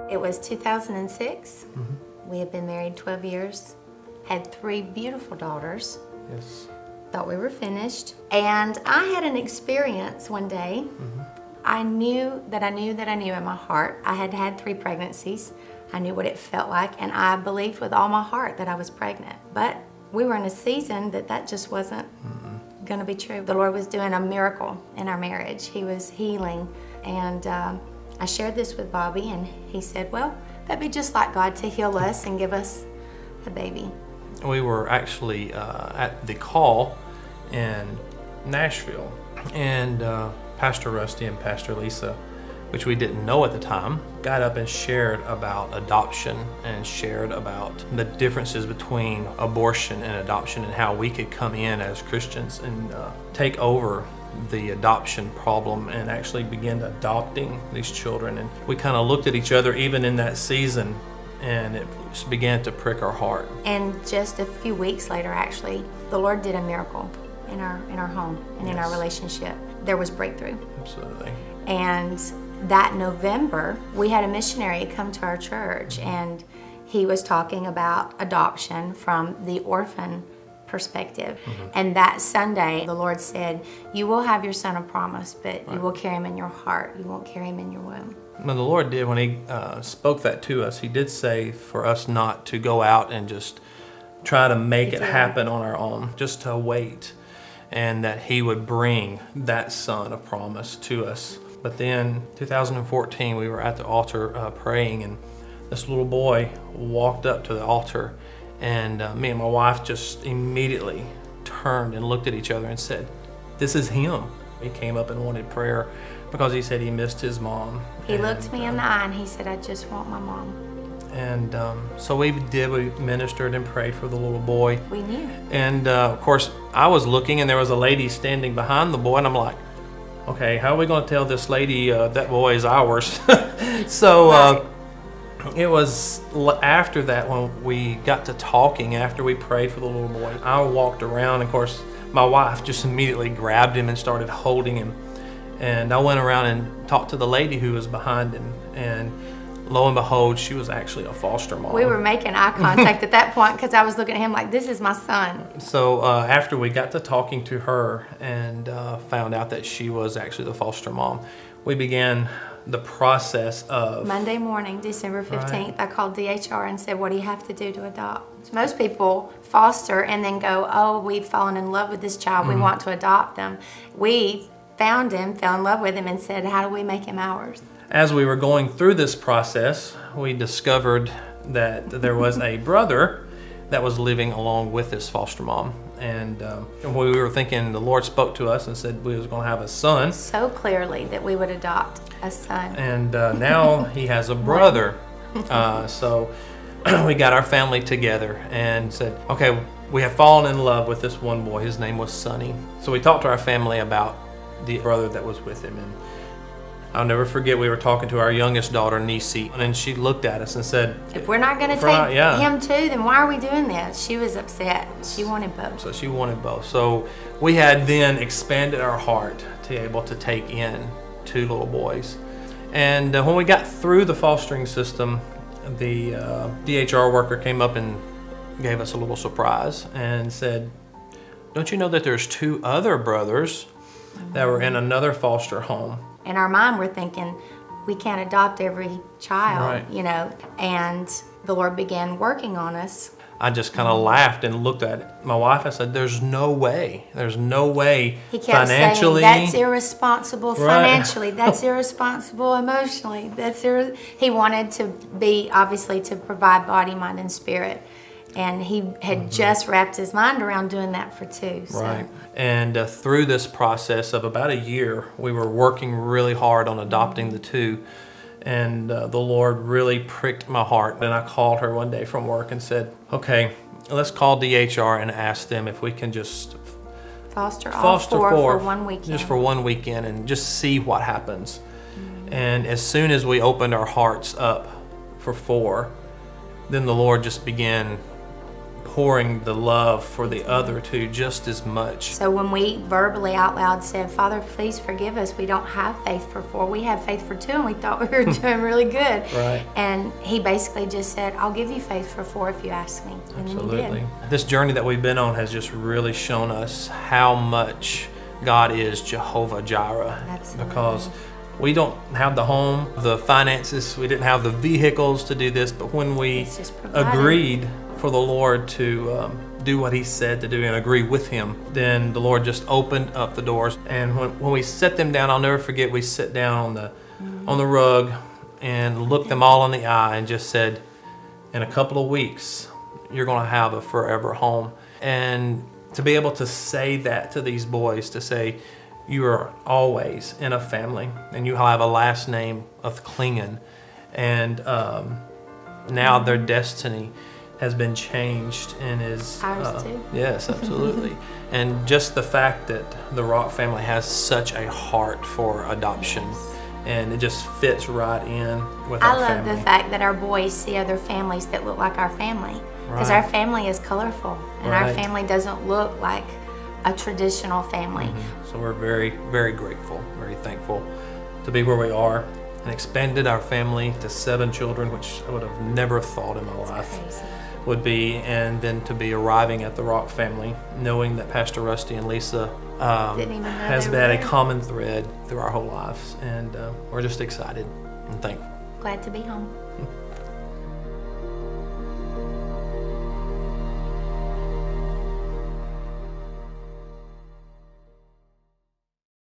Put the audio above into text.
It was 2006. We had been married 12 years, had 3 beautiful daughters. Yes. Thought we were finished. And I had an experience one day. I knew that I knew in my heart. I had had 3 pregnancies. I knew what it felt like, and I believed with all my heart that I was pregnant. But we were in a season that just wasn't going to be true. The Lord was doing a miracle in our marriage. He was healing. And I shared this with Bobby, and he said, well, that'd be just like God to heal us and give us a baby. We were actually at the call in Nashville, and Pastor Rusty and Pastor Lisa, which we didn't know at the time, got up and shared about adoption and shared about the differences between abortion and adoption and how we could come in as Christians and take over the adoption problem and actually begin adopting these children. And we kind of looked at each other even in that season, and it just began to prick our heart. And just a few weeks later, actually, the Lord did a miracle in our home and in our relationship. There was breakthrough. Absolutely. And that November, we had a missionary come to our church, and he was talking about adoption from the orphan perspective. And that Sunday, the Lord said, you will have your son of promise, but you will carry him in your heart. You won't carry him in your womb. When the Lord did, when he spoke that to us, he did say for us not to go out and just try to make it happen on our own, just to wait, and that he would bring that son of promise to us. But then 2014, we were at the altar praying, and this little boy walked up to the altar, and me and my wife just immediately turned and looked at each other and said, this is him. He came up and wanted prayer because he said he missed his mom. He looked me in the eye and he said, I just want my mom. And so we ministered and prayed for the little boy. We knew. And of course, I was looking, and there was a lady standing behind the boy, and I'm like, okay, how are we going to tell this lady that boy is ours? So it was after that when we got to talking, after we prayed for the little boy, I walked around. Of course, my wife just immediately grabbed him and started holding him. And I went around and talked to the lady who was behind him, and lo and behold, she was actually a foster mom. We were making eye contact at that point because I was looking at him like, this is my son. So after we got to talking to her and found out that she was actually the foster mom, we began the process of... Monday morning, December 15th, I called DHR and said, what do you have to do to adopt? Most people foster and then go, oh, we've fallen in love with this child, we want to adopt them. We found him, fell in love with him, and said, how do we make him ours? As we were going through this process, we discovered that there was a brother that was living along with this foster mom. And we were thinking, the Lord spoke to us and said we was going to have a son. So clearly that we would adopt a son. And now he has a brother. So we got our family together and said, okay, we have fallen in love with this one boy. His name was Sonny. So we talked to our family about the brother that was with him. And I'll never forget, we were talking to our youngest daughter, Nisi, and she looked at us and said, if we're not going to take him too, then why are we doing this? She was upset. She wanted both. So she wanted both. So we had then expanded our heart to be able to take in 2 little boys. And when we got through the fostering system, the DHR worker came up and gave us a little surprise and said, don't you know that there's 2 other brothers that were in another foster home? In our mind, we're thinking, we can't adopt every child, you know, and the Lord began working on us. I just kind of laughed and looked at my wife. I said, there's no way. There's no way he kept financially. Saying, that's irresponsible financially. That's irresponsible emotionally. He wanted to be, obviously, to provide body, mind, and spirit. And he had just wrapped his mind around doing that for 2. So. Right. And through this process of about a year, we were working really hard on adopting the 2. And the Lord really pricked my heart. And I called her one day from work and said, okay, let's call DHR and ask them if we can just foster all 4 for 1 weekend. Just for 1 weekend and just see what happens. And as soon as we opened our hearts up for 4, then the Lord just began pouring the love for the other two just as much. So when we verbally out loud said, Father, please forgive us, we don't have faith for 4, we have faith for 2, and we thought we were doing really good. Right. And he basically just said, I'll give you faith for 4 if you ask me. And Absolutely. then he did. This journey that we've been on has just really shown us how much God is Jehovah Jireh. Absolutely. Because we don't have the home, the finances, we didn't have the vehicles to do this, but when we It's just provided. agreed for the Lord to do what he said to do and agree with him, then the Lord just opened up the doors. And when we set them down, I'll never forget, we sat down on the rug and looked them all in the eye and just said, in a couple of weeks, you're going to have a forever home. And to be able to say that to these boys, to say, you are always in a family, and you have a last name of Clingan, and now their destiny has been changed and is Ours too. Yes, absolutely. And just the fact that the Rock family has such a heart for adoption, and it just fits right in with I our love family. the fact that our boys see other families that look like our family, because Right. our family is colorful, and our Right. family doesn't look like a traditional family. So we're very, very grateful, very thankful to be where we are, and expanded our family to 7 children, which I would have never thought in my life Crazy. would be, and then to be arriving at the Rock family, knowing that Pastor Rusty and Lisa Didn't even know has they were been a there. common thread through our whole lives, and we're just excited and thankful. Glad to be home.